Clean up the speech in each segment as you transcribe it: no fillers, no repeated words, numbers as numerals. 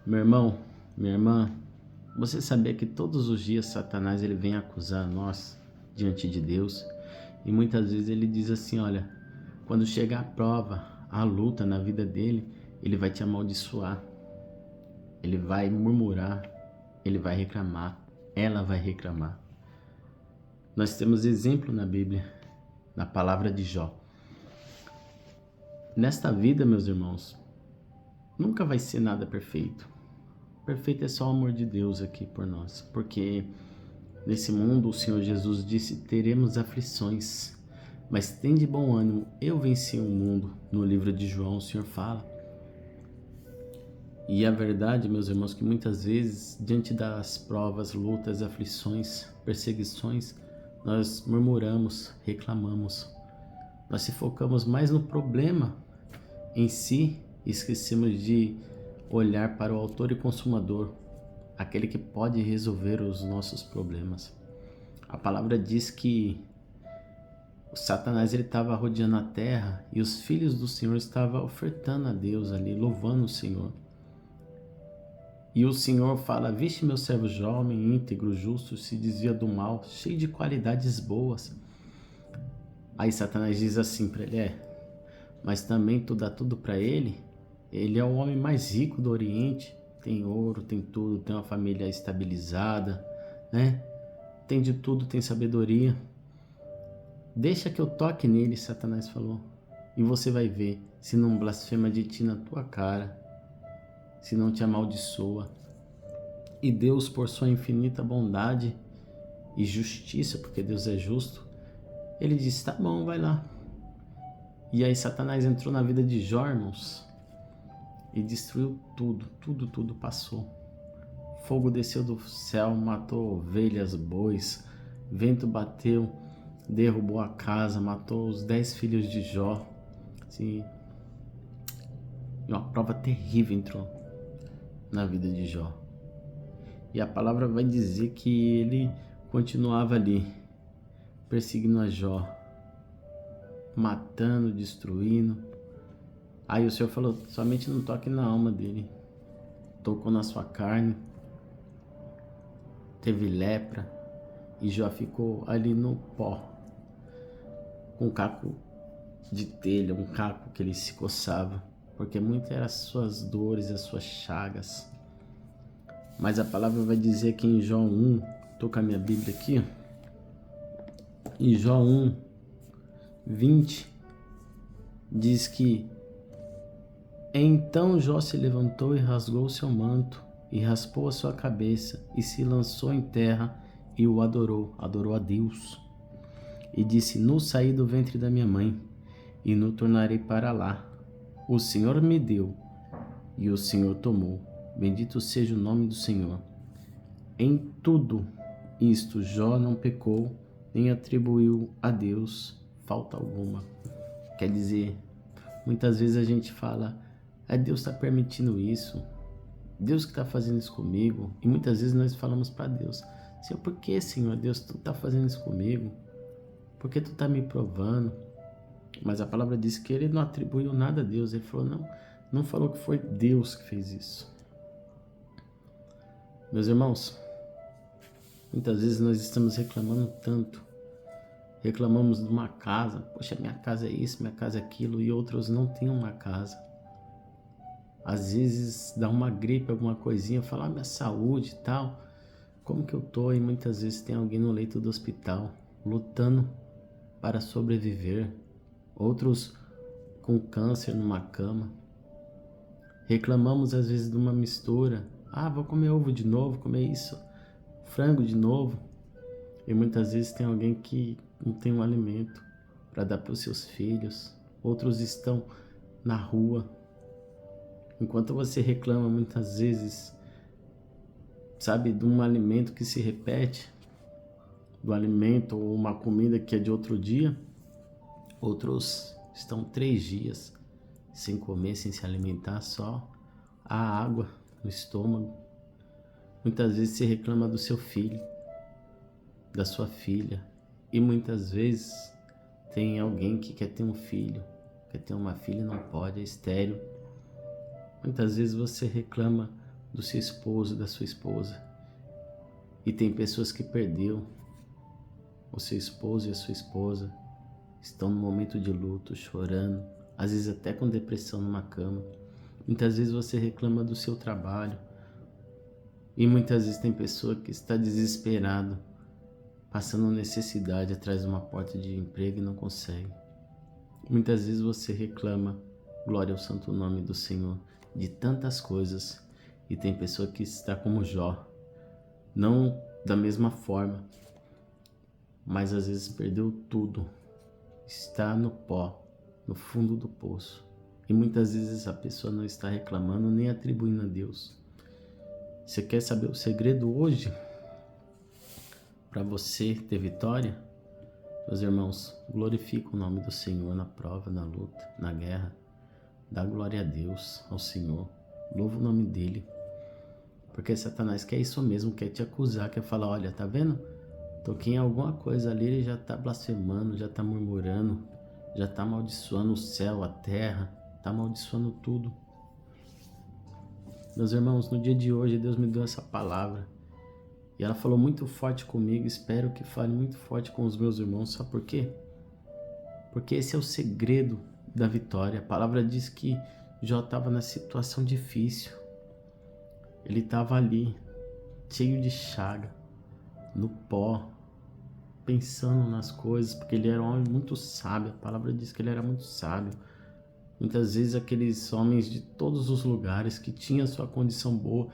Meu irmão, minha irmã, você sabia que todos os dias Satanás ele vem acusar nós diante de Deus? E muitas vezes ele diz assim, olha, quando chegar a prova, a luta na vida dele, ele vai te amaldiçoar, ele vai murmurar, ele vai reclamar, ela vai reclamar. Nós temos exemplo na Bíblia, na palavra de Jó. Nesta vida, meus irmãos, nunca vai ser nada perfeito. Perfeito é só o amor de Deus aqui por nós, porque nesse mundo o Senhor Jesus disse, teremos aflições, mas tem de bom ânimo, eu venci o mundo. No livro de João o Senhor fala. E a verdade, meus irmãos, que muitas vezes, diante das provas, lutas, aflições, perseguições, nós murmuramos, reclamamos. Nós se focamos mais no problema em si, esquecemos de olhar para o autor e consumador, aquele que pode resolver os nossos problemas. A palavra diz que o Satanás estava rodeando a terra e os filhos do Senhor estavam ofertando a Deus ali, louvando o Senhor. E o Senhor fala, viste meu servo jovem, íntegro, justo, se desvia do mal, cheio de qualidades boas. Aí Satanás diz assim para ele, mas também tu dá tudo para ele? Ele é o homem mais rico do Oriente, tem ouro, tem tudo, tem uma família estabilizada, né? Tem de tudo, tem sabedoria. Deixa que eu toque nele, Satanás falou, e você vai ver se não blasfema de ti na tua cara, se não te amaldiçoa. E Deus, por sua infinita bondade e justiça, porque Deus é justo, ele disse, tá bom, vai lá. E aí Satanás entrou na vida de Jó, irmãos, e destruiu tudo passou. Fogo desceu do céu, matou ovelhas, bois, vento bateu, derrubou a casa, matou os 10 filhos de Jó. Assim, e uma prova terrível entrou na vida de Jó. E a palavra vai dizer que ele continuava ali, perseguindo a Jó, matando, destruindo. Aí o Senhor falou, somente não toque na alma dele. Tocou na sua carne, teve lepra, e Jó ficou ali no pó, com um caco de telha, um caco que ele se coçava, porque muitas eram as suas dores, as suas chagas. Mas a palavra vai dizer que em Jó 1, estou com a minha Bíblia aqui, em Jó 1, 20, diz que então Jó se levantou e rasgou o seu manto, e raspou a sua cabeça, e se lançou em terra, e o adorou a Deus. E disse, nu saí do ventre da minha mãe, e nu tornarei para lá. O Senhor me deu, e o Senhor tomou. Bendito seja o nome do Senhor. Em tudo isto Jó não pecou, nem atribuiu a Deus falta alguma. Quer dizer, muitas vezes a gente fala, Deus está permitindo isso, Deus que está fazendo isso comigo. E muitas vezes nós falamos para Deus, Senhor, por que, Senhor Deus, tu está fazendo isso comigo? Por que tu está me provando? Mas a palavra diz que ele não atribuiu nada a Deus. Ele falou, não falou que foi Deus que fez isso. Meus irmãos, muitas vezes nós estamos reclamando tanto. Reclamamos de uma casa, poxa, minha casa é isso, minha casa é aquilo, e outros não têm uma casa. Às vezes dá uma gripe, alguma coisinha, fala, minha saúde e tal, como que eu tô? E muitas vezes tem alguém no leito do hospital, lutando para sobreviver. Outros com câncer numa cama. Reclamamos às vezes de uma mistura. Vou comer ovo de novo, comer isso, frango de novo. E muitas vezes tem alguém que não tem um alimento para dar para os seus filhos. Outros estão na rua. Enquanto você reclama muitas vezes, sabe, de um alimento que se repete, do alimento ou uma comida que é de outro dia, outros estão 3 dias sem comer, sem se alimentar, só a água no estômago. Muitas vezes você reclama do seu filho, da sua filha, e muitas vezes tem alguém que quer ter um filho, quer ter uma filha e não pode, é estéril. Muitas vezes você reclama do seu esposo, da sua esposa. E tem pessoas que perdeu o seu esposo e a sua esposa, estão no momento de luto, chorando, às vezes até com depressão numa cama. Muitas vezes você reclama do seu trabalho e muitas vezes tem pessoa que está desesperada, passando necessidade atrás de uma porta de emprego e não consegue. Muitas vezes você reclama, glória ao santo nome do Senhor, de tantas coisas, e tem pessoa que está como Jó, não da mesma forma, mas às vezes perdeu tudo, está no pó, no fundo do poço. E muitas vezes a pessoa não está reclamando nem atribuindo a Deus. Você quer saber o segredo hoje para você ter vitória? Meus irmãos, glorifica o nome do Senhor na prova, na luta, na guerra. Dá glória a Deus, ao Senhor. Louva o nome dele. Porque Satanás quer isso mesmo, quer te acusar, quer falar, olha, tá vendo? Toquei em alguma coisa ali, ele já está blasfemando, já está murmurando, já está amaldiçoando o céu, a terra, está amaldiçoando tudo. Meus irmãos, no dia de hoje Deus me deu essa palavra e ela falou muito forte comigo, espero que fale muito forte com os meus irmãos, sabe por quê? Porque esse é o segredo da vitória. A palavra diz que Jó estava na situação difícil, ele estava ali, cheio de chaga, no pó, pensando nas coisas, porque ele era um homem muito sábio. A palavra diz que ele era muito sábio. Muitas vezes aqueles homens de todos os lugares que tinham sua condição boa,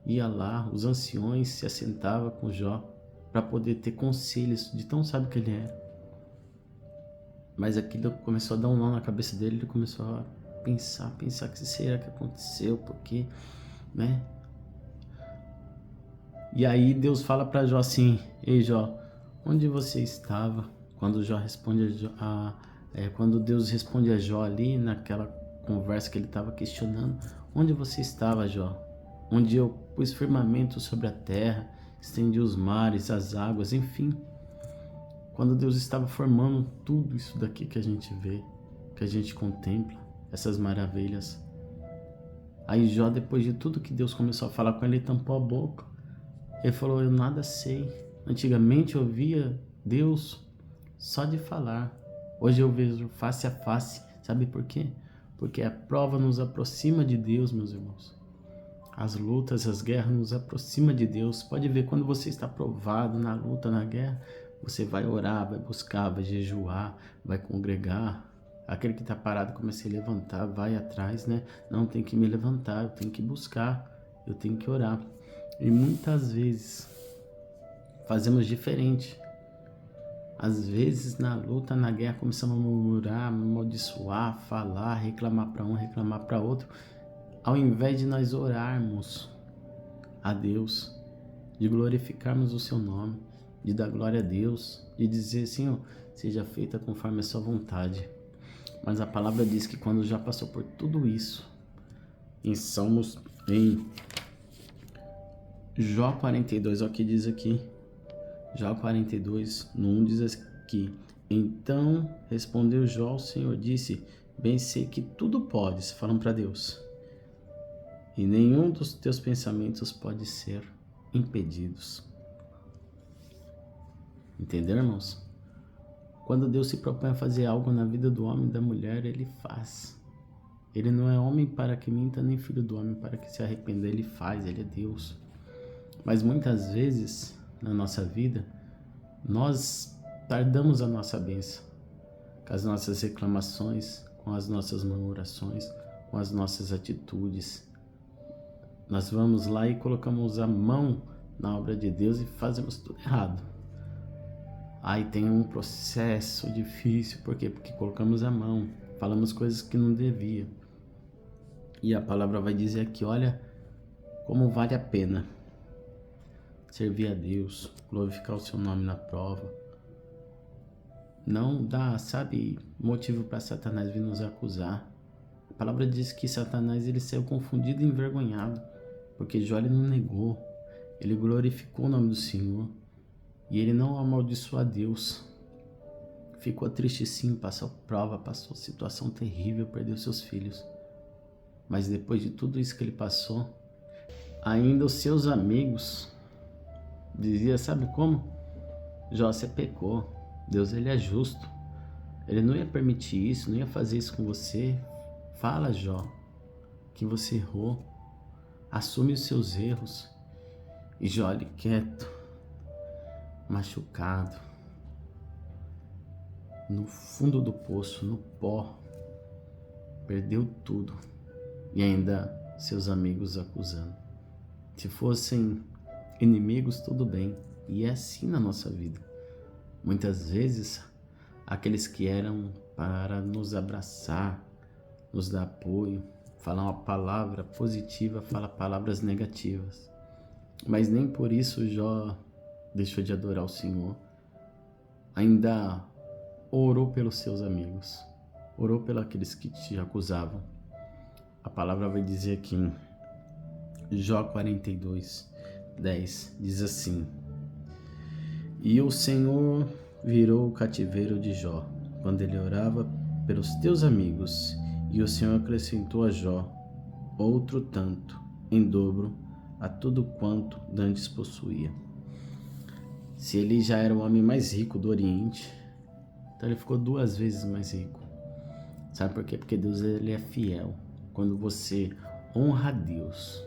ia lá, os anciões se assentavam com Jó para poder ter conselhos de tão sábio que ele era. Mas aquilo começou a dar um nó na cabeça dele, ele começou a pensar o que será que aconteceu, porque, né? E aí Deus fala para Jó assim, ei Jó, onde você estava? Quando Jó responde quando Deus responde a Jó ali, naquela conversa que ele estava questionando, onde você estava, Jó? Onde eu pus firmamento sobre a terra, estendi os mares, as águas, enfim. Quando Deus estava formando tudo isso daqui que a gente vê, que a gente contempla, essas maravilhas. Aí Jó, depois de tudo que Deus começou a falar com ele, tampou a boca. Ele falou, eu nada sei. Antigamente eu via Deus só de falar. Hoje eu vejo face a face. Sabe por quê? Porque a prova nos aproxima de Deus, meus irmãos. As lutas, as guerras nos aproximam de Deus. Pode ver, quando você está provado na luta, na guerra, você vai orar, vai buscar, vai jejuar, vai congregar. Aquele que está parado começa a levantar, vai atrás, né? Não, tem que me levantar, eu tenho que buscar, eu tenho que orar. E muitas vezes fazemos diferente. Às vezes na luta, na guerra, começamos a murmurar, amaldiçoar, falar, reclamar para um, reclamar para outro, ao invés de nós orarmos a Deus, de glorificarmos o seu nome, de dar glória a Deus, de dizer assim, ó, seja feita conforme a sua vontade. Mas a palavra diz que quando já passou por tudo isso, em Jó 42, olha o que diz aqui, Jó 42, no 1 diz aqui, então respondeu Jó ao Senhor, disse, bem sei que tudo podes, falando para Deus, e nenhum dos teus pensamentos pode ser impedidos. Entendeu, irmãos? Quando Deus se propõe a fazer algo na vida do homem e da mulher, Ele faz. Ele não é homem para que minta, nem filho do homem para que se arrependa. Ele faz, Ele é Deus. Mas muitas vezes, na nossa vida, nós tardamos a nossa bênção, com as nossas reclamações, com as nossas murmurações, com as nossas atitudes. Nós vamos lá e colocamos a mão na obra de Deus e fazemos tudo errado. Aí tem um processo difícil, por quê? Porque colocamos a mão, falamos coisas que não devia. E a palavra vai dizer aqui, olha, como vale a pena servir a Deus, glorificar o seu nome na prova. Não dá, sabe, motivo para Satanás vir nos acusar. A palavra diz que Satanás ele saiu confundido e envergonhado, porque Jó ele não negou, ele glorificou o nome do Senhor. E ele não amaldiçoou a Deus. Ficou triste sim, passou prova, passou situação terrível, perdeu seus filhos. Mas depois de tudo isso que ele passou, Ainda os seus amigos diziam, sabe como? Jó, você pecou. Deus, ele é justo. Ele não ia permitir isso, não ia fazer isso com você. Fala, Jó, que você errou. Assume os seus erros. E Jó ali quieto, machucado, no fundo do poço, no pó. Perdeu tudo. E ainda seus amigos acusando. Se fossem inimigos, tudo bem. E é assim na nossa vida. Muitas vezes, aqueles que eram para nos abraçar, nos dar apoio, falar uma palavra positiva, fala palavras negativas. Mas nem por isso Jó deixou de adorar o Senhor. Ainda orou pelos seus amigos. Orou pelos aqueles que te acusavam. A palavra vai dizer aqui em Jó 42, 10, diz assim: E o Senhor virou o cativeiro de Jó, quando ele orava pelos teus amigos, e o Senhor acrescentou a Jó outro tanto, em dobro, a tudo quanto dantes possuía. Se ele já era o homem mais rico do Oriente, então ele ficou 2 vezes mais rico. Sabe por quê? Porque Deus, ele é fiel. Quando você honra a Deus,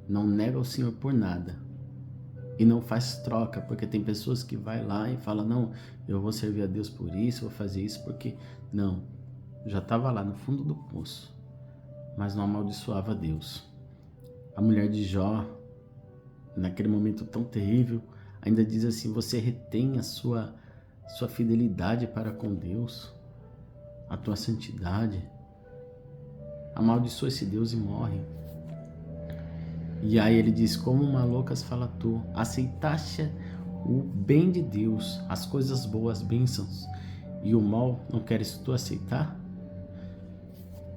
não nega o Senhor por nada e não faz troca, porque tem pessoas que vai lá e fala, não, eu vou servir a Deus por isso, vou fazer isso porque... Não, já estava lá no fundo do poço, mas não amaldiçoava Deus. A mulher de Jó, naquele momento tão terrível, ainda diz assim, você retém a sua fidelidade para com Deus, a tua santidade, amaldiçoa esse Deus e morre. E aí ele diz, como uma louca fala tu, aceitaste o bem de Deus, as coisas boas, bênçãos, e o mal não queres tu aceitar?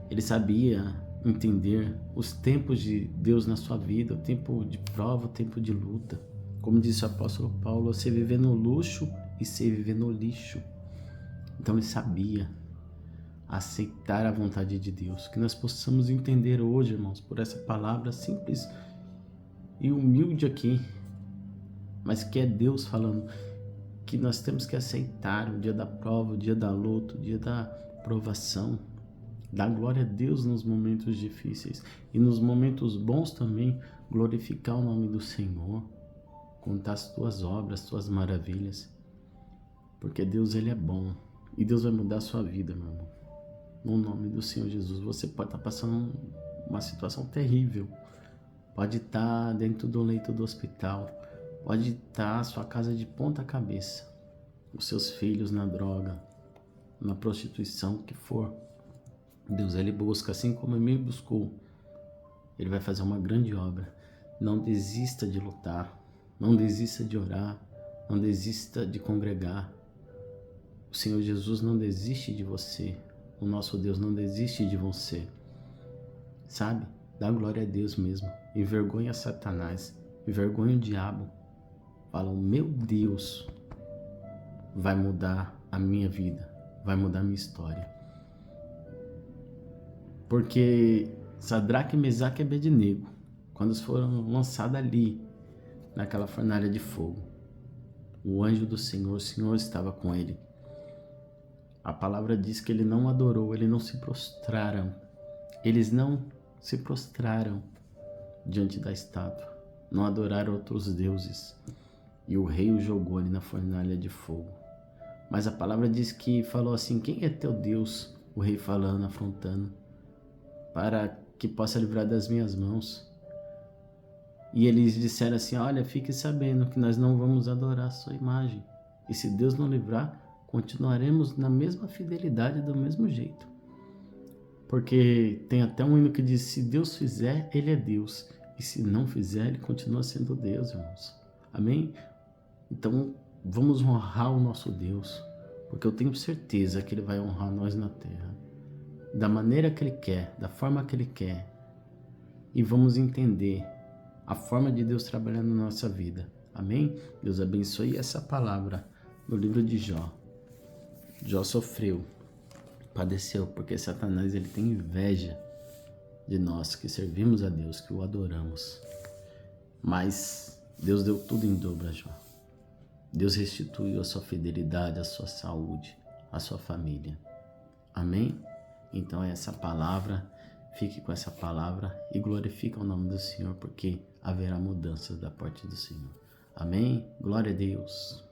Ele sabia entender os tempos de Deus na sua vida, o tempo de prova, o tempo de luta. Como disse o apóstolo Paulo, você viver no luxo e você viver no lixo. Então ele sabia aceitar a vontade de Deus. Que nós possamos entender hoje, irmãos, por essa palavra simples e humilde aqui, mas que é Deus falando, que nós temos que aceitar o dia da prova, o dia da luta, o dia da provação, dar glória a Deus nos momentos difíceis e nos momentos bons também, glorificar o nome do Senhor, contar as tuas obras, as tuas maravilhas, porque Deus, ele é bom e Deus vai mudar a sua vida, meu irmão. No nome do Senhor Jesus. Você pode estar passando uma situação terrível, pode estar dentro do leito do hospital, pode estar a sua casa de ponta cabeça, os seus filhos na droga, na prostituição, o que for. Deus, ele busca, assim como ele me buscou, ele vai fazer uma grande obra. Não desista de lutar, não desista de orar, não desista de congregar. O Senhor Jesus não desiste de você, o nosso Deus não desiste de você, sabe? Dá glória a Deus mesmo, envergonha Satanás, envergonha o diabo. Fala, o meu Deus vai mudar a minha vida, vai mudar a minha história. Porque Sadraque, Mesaque e Abednego, quando foram lançados ali, naquela fornalha de fogo, o anjo do Senhor, o Senhor estava com ele. A palavra diz que ele não adorou, eles não se prostraram. Eles não se prostraram diante da estátua, não adoraram outros deuses. E o rei o jogou ali na fornalha de fogo. Mas a palavra diz que falou assim, quem é teu Deus? O rei falando, afrontando, para que possa livrar das minhas mãos. E eles disseram assim, olha, fique sabendo que nós não vamos adorar a sua imagem. E se Deus não livrar, continuaremos na mesma fidelidade, do mesmo jeito. Porque tem até um hino que diz, se Deus fizer, ele é Deus. E se não fizer, ele continua sendo Deus, irmãos. Amém? Então, vamos honrar o nosso Deus, porque eu tenho certeza que ele vai honrar nós na terra, da maneira que ele quer, da forma que ele quer. E vamos entender a forma de Deus trabalhando na nossa vida. Amém? Deus abençoe essa palavra no livro de Jó. Jó sofreu, padeceu, porque Satanás, ele tem inveja de nós que servimos a Deus, que o adoramos. Mas Deus deu tudo em dobro a Jó. Deus restituiu a sua fidelidade, a sua saúde, a sua família. Amém? Então essa palavra, fique com essa palavra e glorifique o nome do Senhor, porque haverá mudanças da parte do Senhor. Amém? Glória a Deus.